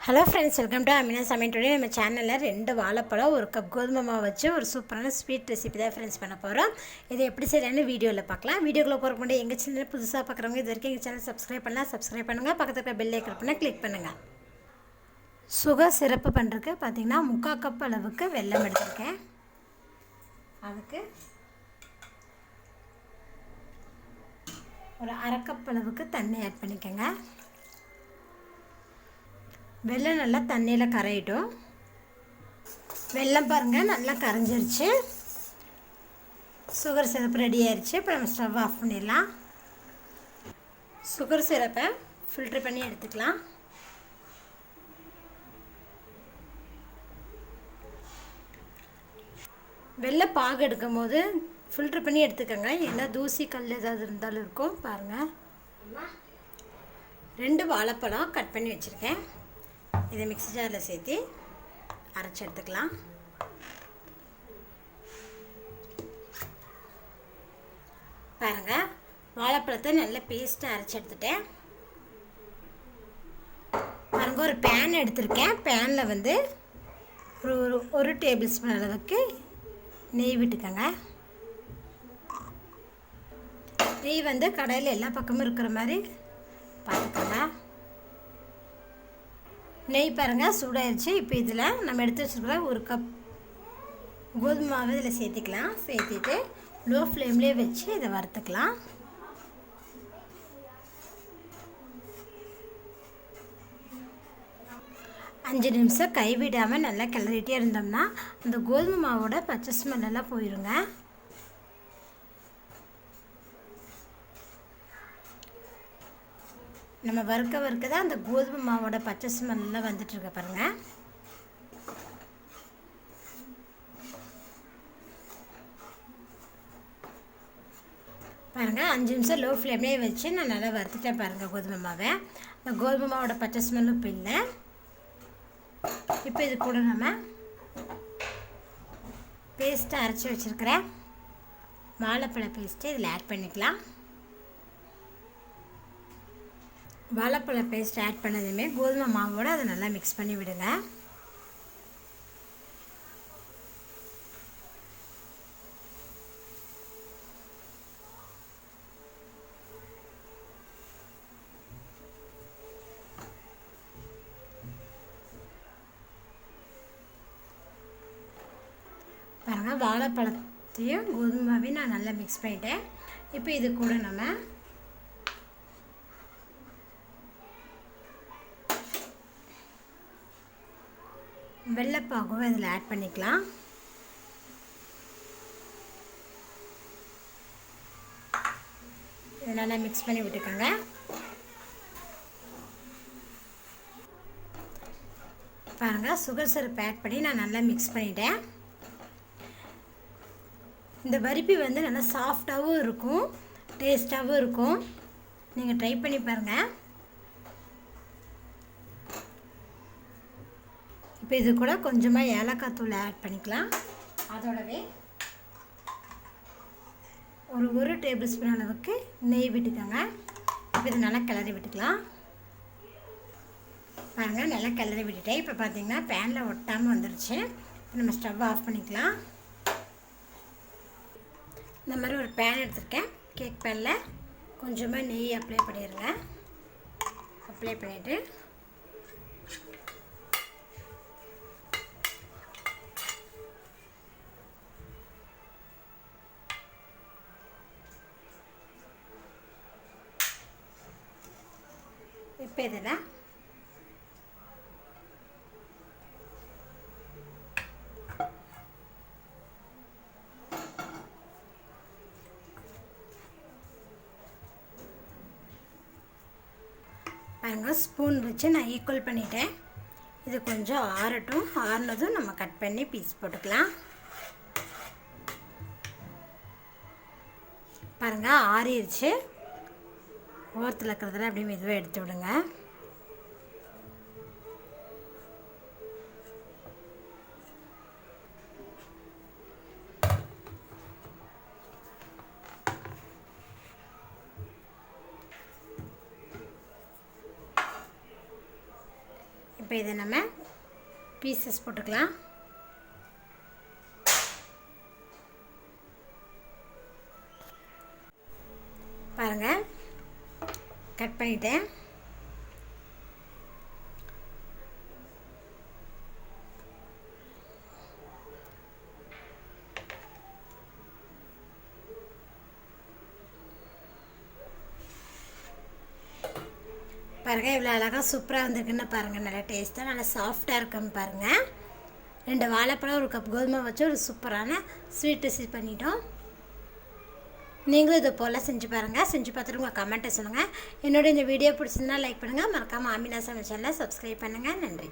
Hello friends, welcome to Amina சமையல். Today நம்ம சேனலில் 2 வாழைப்பழம் 1 கப் கோதுமை மாவு வச்சு ஒரு சூப்பரான ஸ்வீட் ரெசிபி தான் ஃப்ரெண்ட்ஸ் பண்ண போகிறோம். இதை எப்படி செய்யலான்னு வீடியோவில் பார்க்கலாம். வீடியோக்குள்ளே போகிறக்கு முன்னாடி எங்கள் சேனல் புதுசாக பார்க்குறவங்க இது வரைக்கும் எங்கள் சேனல் சப்ஸ்கிரைப் பண்ணுங்கள். பக்கத்தில் இருக்கிற பெல் ஐக்கன் பண்ணால் கிளிக் பண்ணுங்கள். சுகர் சிறப்பு பண்ணுறதுக்கு பார்த்திங்கன்னா 3/4 கப் அளவுக்கு வெல்லம் எடுத்திருக்கேன். அதுக்கு ஒரு 1/2 கப் அளவுக்கு தண்ணி ஆட் பண்ணிக்கோங்க. வெல்லம் நல்லா தண்ணியில் கரையிட்டும். வெல்லம் பாருங்கள் நல்லா கரைஞ்சிருச்சு. சுகர் சிரப்பு ரெடி ஆயிடுச்சு. இப்போ நம்ம ஸ்டவ் ஆஃப் பண்ணிடலாம். சுகர் சிரப்பை ஃபில்ட்ரு பண்ணி எடுத்துக்கலாம். வெள்ளை பாகு எடுக்கும் போது ஃபில்ட்ரு பண்ணி எடுத்துக்கோங்க. ஏன்னா தூசி கல் ஏதாவது இருந்தாலும் இருக்கும். பாருங்கள், 2 வாழைப்பழம் கட் பண்ணி வச்சுருக்கேன். இதை மிக்ஸி ஜாரில் சேர்த்து அரைச்சி எடுத்துக்கலாம். பாருங்கள், வாழைப்பழத்தை நல்ல பேஸ்ட்டாக அரைச்சி எடுத்துட்டேன். பாருங்கள், ஒரு பேன் எடுத்திருக்கேன். பேனில் வந்து ஒரு டேபிள் ஸ்பூன் அளவுக்கு நெய் விட்டுக்கோங்க. நெய் வந்து கடாயில் எல்லா பக்கமும் இருக்கிற மாதிரி பார்த்துக்கோங்க. நெய் பாருங்கள் சூடாயிருச்சு. இப்போ இதில் நம்ம எடுத்து வச்சுருக்கிற 1 கப் கோதுமை மாவு இதில் சேர்த்துக்கலாம். சேர்த்துட்டு லோ ஃப்ளேம்லேயே வச்சு இதை வறுத்துக்கலாம். அஞ்சு நிமிஷம் கைவிடாமல் நல்லா கிளறிட்டே இருந்தோம்னா அந்த கோதுமை மாவோட பச்சை ஸ்மெல்லாம் போயிடுங்க. நம்ம வறுக்க தான் அந்த கோதுமை மாவோட பச்சை ஸ்மெல்லாம் வந்துட்டுருக்க பாருங்கள். பாருங்கள், 5 நிமிஷம் லோ ஃப்ளேம்லேயே வச்சு நான் நல்லா வறுத்துட்டேன். பாருங்கள், கோதுமை மாவை அந்த கோதுமை மாவோட பச்சை ஸ்மெல்லும் இப்போ இல்லை. இப்போ இது கூட நம்ம பேஸ்ட்டை அரைச்சி வச்சுருக்கிறேன் வாழைப்பழ பேஸ்ட்டு இதில் ஆட் பண்ணிக்கலாம். வாழைப்பழ பேஸ்ட் ஆட் பண்ணதுமே கோதுமை மாவோடு அதை நல்லா மிக்ஸ் பண்ணி விடுங்க. பாருங்கள், வாழைப்பழத்தையும் கோதுமையும் நான் நல்லா மிக்ஸ் பண்ணிட்டேன். இப்போ இது கூட நம்ம வெள்ளைப்பாகவும் இதில் ஆட் பண்ணிக்கலாம். இதை நல்லா மிக்ஸ் பண்ணி விட்டுக்கோங்க. பாருங்கள், சுகர் சிரப் ஆட் பண்ணி நான் நல்லா மிக்ஸ் பண்ணிட்டேன். இந்த பர்ஃபி வந்து நல்லா சாஃப்டாகவும் இருக்கும், டேஸ்ட்டாகவும் இருக்கும். நீங்கள் ட்ரை பண்ணி பாருங்கள். இப்போ இது கூட கொஞ்சமாக ஏலக்காய் தூள் ஆட் பண்ணிக்கலாம். அதோடவே ஒரு டேபிள் ஸ்பூன் அளவுக்கு நெய் விட்டுக்கோங்க. இப்போ இது நல்லா கிளறி விட்டுக்கலாம். பாருங்கள், நல்லா கிளறி விட்டுட்டேன். இப்போ பார்த்தீங்கன்னா பேனில் ஒட்டாமல் வந்துருச்சு. இப்போ நம்ம ஸ்டவ் ஆஃப் பண்ணிக்கலாம். இந்த மாதிரி ஒரு பேன் எடுத்துருக்கேன். கேக் பேனில் கொஞ்சமாக நெய் அப்ளை பண்ணிடுங்க. அப்ளை பண்ணிவிட்டு இப்போ இதில் பாருங்கள், ஸ்பூன் வச்சு நான் ஈக்குவல் பண்ணிட்டேன். இது கொஞ்சம் ஆறட்டும். ஆறுனதும் நம்ம கட் பண்ணி பீஸ் போட்டுக்கலாம். பாருங்கள், ஆறிடுச்சு. ஓரத்தில் இருக்கிறதுல அப்படியே மெதுவாக எடுத்து விடுங்க. இப்போ இதை நம்ம பீசஸ் போட்டுக்கலாம். பாருங்கள், கட் பண்ணிட்டேன். பாருங்கள், இவ்வளோ அழகாக சூப்பராக வந்திருக்குன்னு பாருங்கள். நல்லா டேஸ்ட்டாக நல்லா சாஃப்டாக இருக்குன்னு பாருங்கள். 2 வாழைப்பழம், 1 கப் கோதுமை வச்சு ஒரு சூப்பரான ஸ்வீட் ரெசிபி பண்ணிட்டோம். நீங்களும் இது போல் செஞ்சு பாருங்கள். செஞ்சு பார்த்துட்டு உங்கள் கமெண்ட்டை சொல்லுங்கள். என்னோட இந்த வீடியோ பிடிச்சிருந்தா லைக் பண்ணுங்கள். மறக்காமல் ஆமினா சமையல் சேனலை சப்ஸ்கிரைப் பண்ணுங்கள். நன்றி.